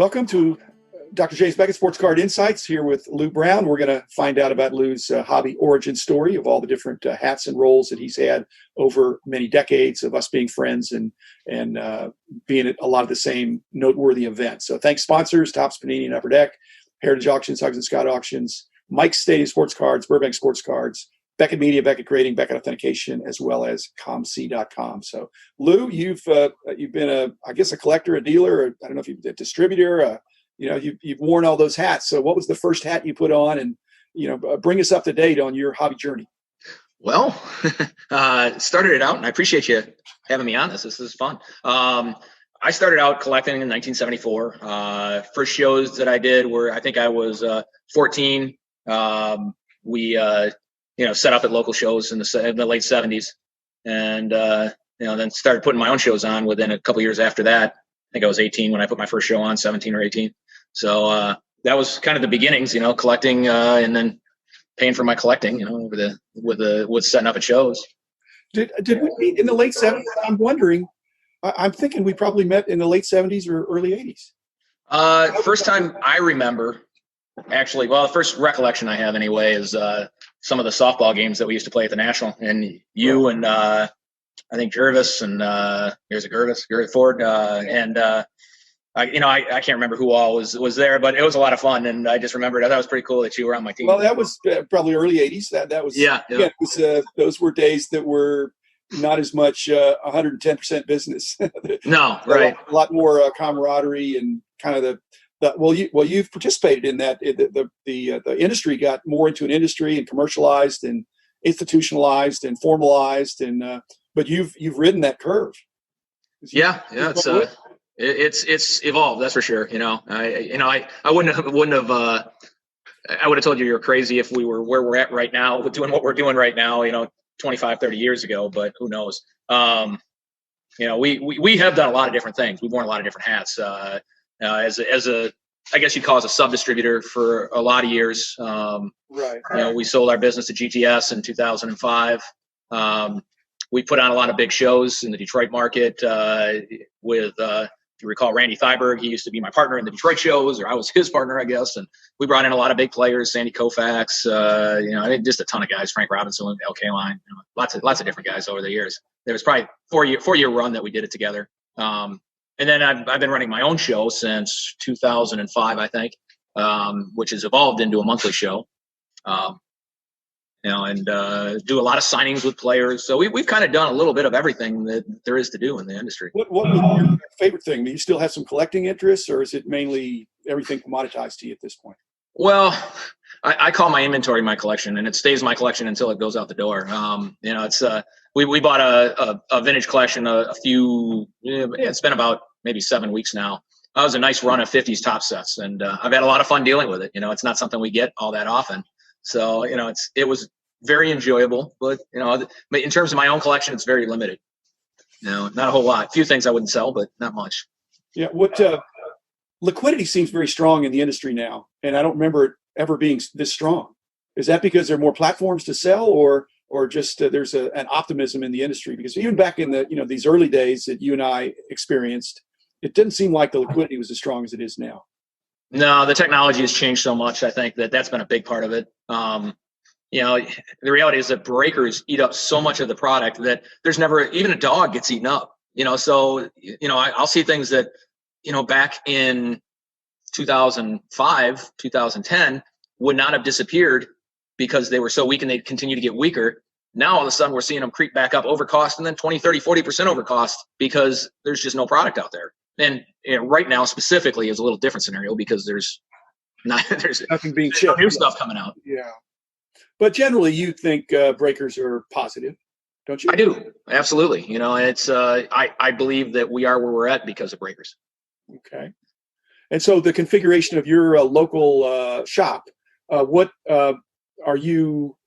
Welcome to Dr. James Beckett Sports Card Insights here with Lou Brown. We're going to find out about Lou's hobby origin story of all the different hats and roles that he's had over many decades of us being friends and being at a lot of the same noteworthy events. So thanks sponsors, Topps, Panini, and Upper Deck, Heritage Auctions, Hugs and Scott Auctions, Mike's Stadium Sports Cards, Burbank Sports Cards, Beckett Media, Beckett Grading, Beckett Authentication, as well as ComC.com. So, Lou, you've been a collector, a dealer, I don't know if you're a distributor. You've worn all those hats. So, what was the first hat you put on, and bring us up to date on your hobby journey? Well, started it out, and I appreciate you having me on this. This is fun. I started out collecting in 1974. First shows that I did were, I think I was 14. We set up at local shows in the late 70s, and then started putting my own shows on within a couple years after that. I think I was 18 when I put my first show on, 17 or 18. So that was kind of the beginnings, collecting and then paying for my collecting, with setting up at shows. Did we meet in the late 70s? I'm wondering. I'm thinking we probably met in the late 70s or early 80s. First time I remember, actually, well, the first recollection I have anyway is some of the softball games that we used to play at the National, and you and I think Jervis and Gary Ford, and I can't remember who all was there, but it was a lot of fun, and I just remembered that was pretty cool that you were on my team. Well, that was probably early 80s. That was yeah. It was, those were days that were not as much 110% business. No, right. A lot more camaraderie and kind of you've participated in that. The industry got more into an industry and commercialized and institutionalized and formalized, and but you've ridden that curve. It's evolved, that's for sure. I wouldn't have I would have told you you're crazy if we were where we're at right now, doing what we're doing right now, 25, 30 years ago, but who knows? We have done a lot of different things. We've worn a lot of different hats. As a, I guess you'd call us a sub-distributor for a lot of years. Right. We sold our business to GTS in 2005. We put on a lot of big shows in the Detroit market with, if you recall, Randy Thyberg. He used to be my partner in the Detroit shows, or I was his partner, I guess. And we brought in a lot of big players, Sandy Koufax, just a ton of guys, Frank Robinson, LK Line, lots of different guys over the years. There was probably four-year run that we did it together. And then I've been running my own show since 2005, I think, which has evolved into a monthly show. And do a lot of signings with players. So we've kind of done a little bit of everything that there is to do in the industry. What was your favorite thing? Do you still have some collecting interests, or is it mainly everything commoditized to you at this point? Well, I call my inventory my collection, and it stays my collection until it goes out the door. It's we bought a vintage collection it's been about maybe 7 weeks now. That was a nice run of 50s top sets, and I've had a lot of fun dealing with it. It's not something we get all that often. So, it was very enjoyable, but, in terms of my own collection, it's very limited. Not a whole lot. A few things I wouldn't sell, but not much. Yeah. Liquidity seems very strong in the industry now, and I don't remember it ever being this strong. Is that because there are more platforms to sell, or just there's an optimism in the industry? Because even back in these early days that you and I experienced, it didn't seem like the liquidity was as strong as it is now. No, the technology has changed so much. I think that's been a big part of it. The reality is that breakers eat up so much of the product that there's never, even a dog gets eaten up, so, I'll see things that, back in 2005, 2010 would not have disappeared because they were so weak and they'd continue to get weaker. Now, all of a sudden, we're seeing them creep back up over cost, and then 20, 30, 40% over cost because there's just no product out there. And right now, specifically, is a little different scenario because there's nothing being shipped. New stuff coming out. Yeah, but generally, you think breakers are positive, don't you? I do, absolutely. It's I believe that we are where we're at because of breakers. Okay, and so the configuration of your local shop, what are you?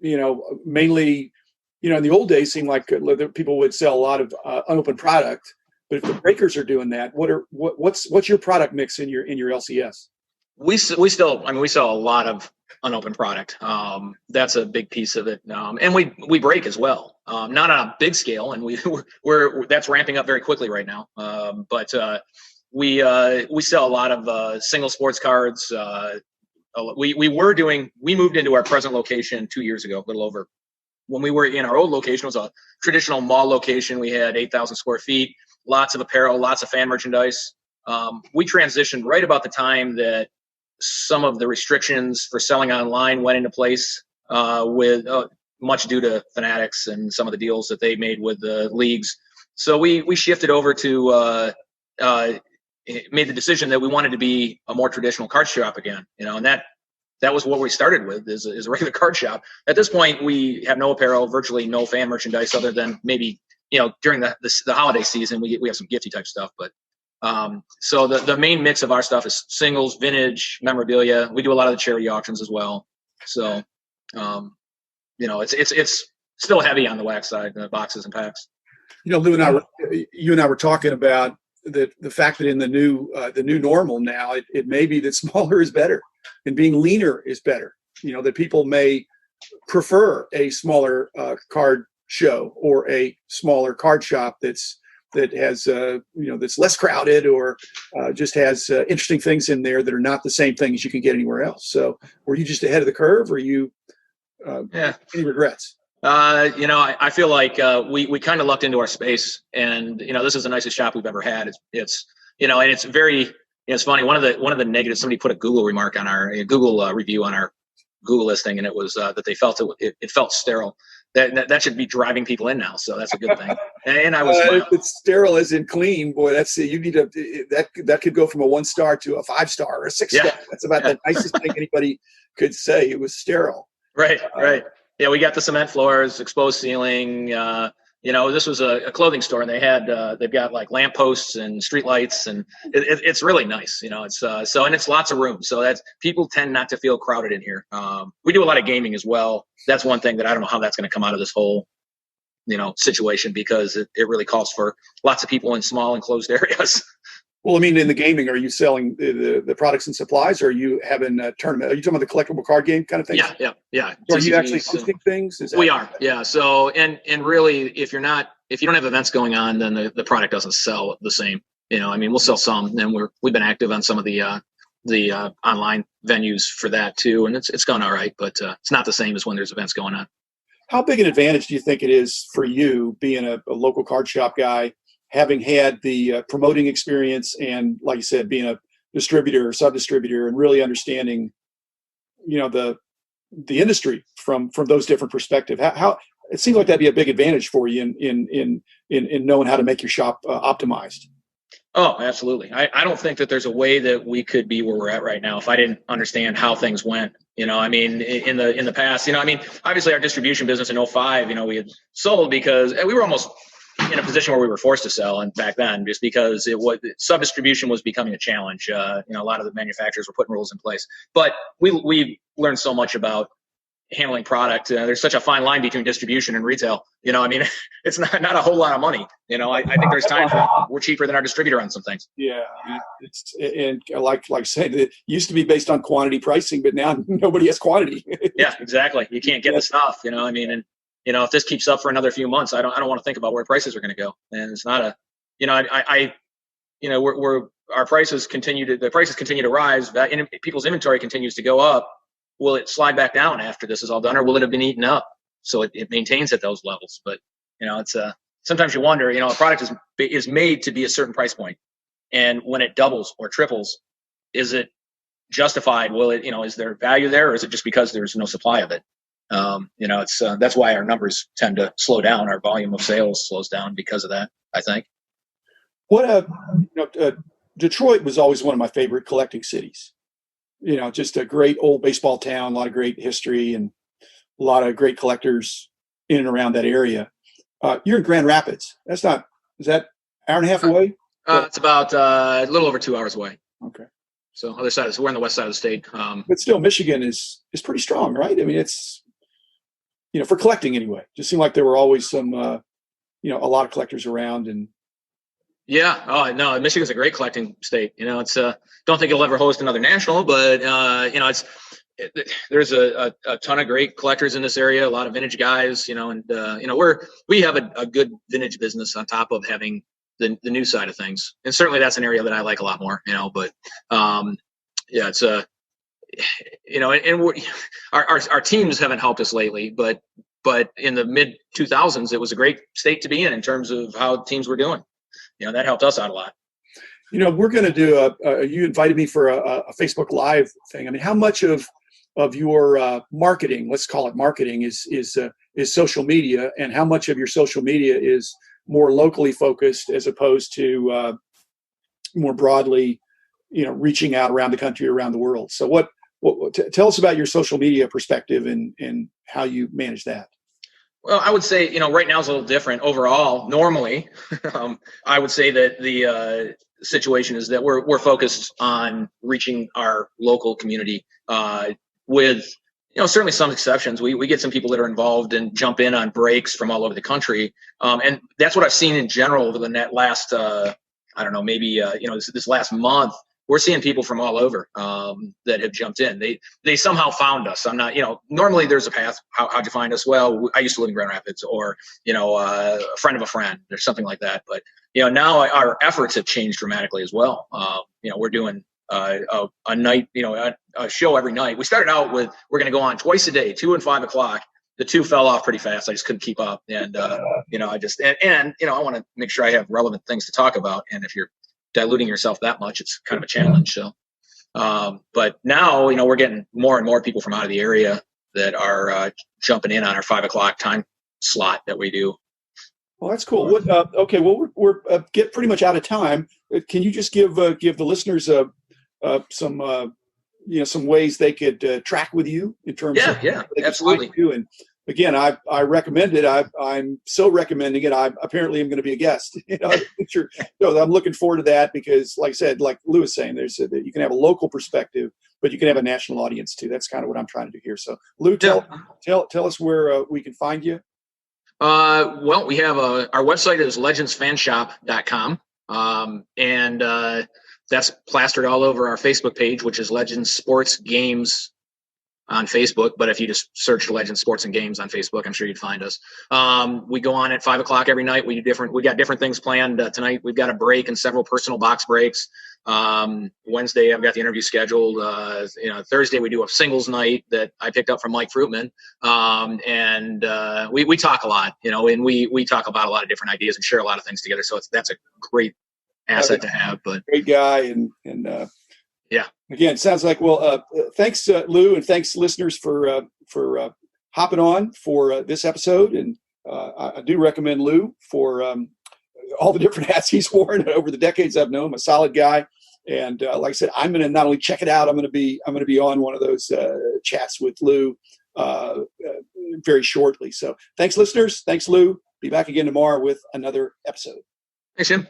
Mainly, in the old days, seemed like people would sell a lot of unopened product. But if the breakers are doing that, what's your product mix in your LCS? We still sell a lot of unopened product. That's a big piece of it, and we break as well. Not on a big scale, and we're that's ramping up very quickly right now. But we sell a lot of single sports cards. We moved into our present location 2 years ago, a little over. When we were in our old location, it was a traditional mall location. We had 8,000 square feet, lots of apparel, lots of fan merchandise. We transitioned right about the time that some of the restrictions for selling online went into place, with much due to Fanatics and some of the deals that they made with the leagues. So we shifted over to made the decision that we wanted to be a more traditional card shop again, and that was what we started with, is a regular card shop. At this point, we have no apparel, virtually no fan merchandise, other than maybe during the holiday season we have some gifty type stuff. But so the main mix of our stuff is singles, vintage, memorabilia. We do a lot of the charity auctions as well. So it's still heavy on the wax side, the boxes and packs. Lou and I were talking about the fact that in the new normal now, it may be that smaller is better and being leaner is better. That people may prefer a smaller card show or a smaller card shop that has that's less crowded, or just has interesting things in there that are not the same things you can get anywhere else. So were you just ahead of the curve, or you any regrets? I feel like we kind of lucked into our space, and this is the nicest shop we've ever had. It's and it's very, it's funny. One of the negatives, somebody put a Google remark on our Google review on our Google listing, and it was that they felt it felt sterile. That should be driving people in now, so that's a good thing. And I was if it's sterile as in clean, boy, that's you need that could go from a 1-star to a 5-star or a 6-star. Yeah. That's about the nicest thing anybody could say. It was sterile. Right. Yeah, we got the cement floors, exposed ceiling. This was a clothing store, and they've got like lamp posts and street lights, and it's really nice. It's and it's lots of room, so that's, people tend not to feel crowded in here. We do a lot of gaming as well. That's one thing that I don't know how that's going to come out of this whole situation, because it really calls for lots of people in small enclosed areas. Well, I mean, in the gaming, are you selling the products and supplies, or are you having a tournament? Are you talking about the collectible card game kind of thing? Yeah. Or are you actually hosting things? We are, yeah. So, and really, if you don't have events going on, then the product doesn't sell the same. We'll sell some, and we've been active on some of the online venues for that too, and it's gone all right, but it's not the same as when there's events going on. How big an advantage do you think it is for you, being a local card shop guy, having had the promoting experience, and like you said, being a distributor or sub-distributor, and really understanding, the industry from those different perspectives? How it seems like that'd be a big advantage for you in knowing how to make your shop optimized. Oh, absolutely. I don't think that there's a way that we could be where we're at right now if I didn't understand how things went. In the past, obviously our distribution business in 2005, we had sold because we were almost in a position where we were forced to sell, and back then, just because sub-distribution was becoming a challenge. A lot of the manufacturers were putting rules in place, but we learned so much about handling product. There's such a fine line between distribution and retail. It's not a whole lot of money. I think there's times where we're cheaper than our distributor on some things. Yeah, and like I said, it used to be based on quantity pricing, but now nobody has quantity. Yeah, exactly. You can't get the stuff. If this keeps up for another few months, I don't want to think about where prices are going to go. And it's not our prices continue to rise. People's inventory continues to go up. Will it slide back down after this is all done, or will it have been eaten up? So it maintains at those levels. But it's sometimes you wonder. A product is made to be a certain price point, and when it doubles or triples, is it justified? Will it? Is there value there, or is it just because there's no supply of it? That's why our numbers tend to slow down. Our volume of sales slows down because of that, I think. Detroit was always one of my favorite collecting cities. Just a great old baseball town, a lot of great history, and a lot of great collectors in and around that area. You're in Grand Rapids. Is that hour and a half away? It's about a little over 2 hours away. Okay. So other side, we're on the west side of the state. But still, Michigan is pretty strong, right? It's, for collecting anyway. Just seemed like there were always some, a lot of collectors around. And yeah, oh no, Michigan's a great collecting state. It's don't think it'll ever host another national, but there's a ton of great collectors in this area. A lot of vintage guys, and we have a good vintage business on top of having the news side of things. And certainly that's an area that I like a lot more, but yeah, it's and our teams haven't helped us lately, but in the mid 2000s, it was a great state to be in terms of how teams were doing. That helped us out a lot. We're going to do you invited me for a Facebook Live thing. I mean, how much of your marketing, let's call it marketing, is social media, and how much of your social media is more locally focused as opposed to more broadly, reaching out around the country, around the world? So tell us about your social media perspective and how you manage that. Well, I would say, right now is a little different overall. Normally, I would say that the situation is that we're focused on reaching our local community with, certainly some exceptions. We get some people that are involved and jump in on breaks from all over the country. And that's what I've seen in general over the last, I don't know, maybe, this last month. We're seeing people from all over that have jumped in. They somehow found us. I'm not, normally there's a path. How'd you find us? Well, I used to live in Grand Rapids, or, a friend of a friend or something like that. But, now our efforts have changed dramatically as well. We're doing a night, a show every night. We started out with, we're going to go on twice a day, 2 and 5 o'clock. The 2 fell off pretty fast. I just couldn't keep up. And, I want to make sure I have relevant things to talk about. And if you're diluting yourself that much, it's kind of a challenge. So, but now, we're getting more and more people from out of the area that are jumping in on our 5 o'clock time slot that we do. Well, that's cool. Okay. Well, we're get pretty much out of time. Can you just give the listeners some ways they could track with you in terms of absolutely. And again, I recommend it. I'm so recommending it. I apparently am going to be a guest. Sure. So I'm looking forward to that because, like I said, like Lou was saying, you can have a local perspective, but you can have a national audience too. That's kind of what I'm trying to do here. So, Lou, tell us where we can find you. Well, we have our website is legendsfanshop.com, and that's plastered all over our Facebook page, which is Legends Sports Games on Facebook. But if you just search Legends Sports and Games on Facebook, I'm sure you'd find us. We go on at 5 o'clock every night. We got different things planned. Tonight we've got a break and several personal box breaks. Wednesday I've got the interview scheduled. Thursday we do a singles night that I picked up from Mike Fruitman. And we talk a lot, and we talk about a lot of different ideas and share a lot of things together. So that's a great asset to have. But great guy and yeah. Again, sounds like, thanks, Lou, and thanks, listeners, for hopping on for this episode. And I do recommend Lou for all the different hats he's worn over the decades I've known him. A solid guy, and like I said, I'm going to not only check it out, I'm going to be on one of those chats with Lou very shortly. So, thanks, listeners. Thanks, Lou. Be back again tomorrow with another episode. Thanks, Jim.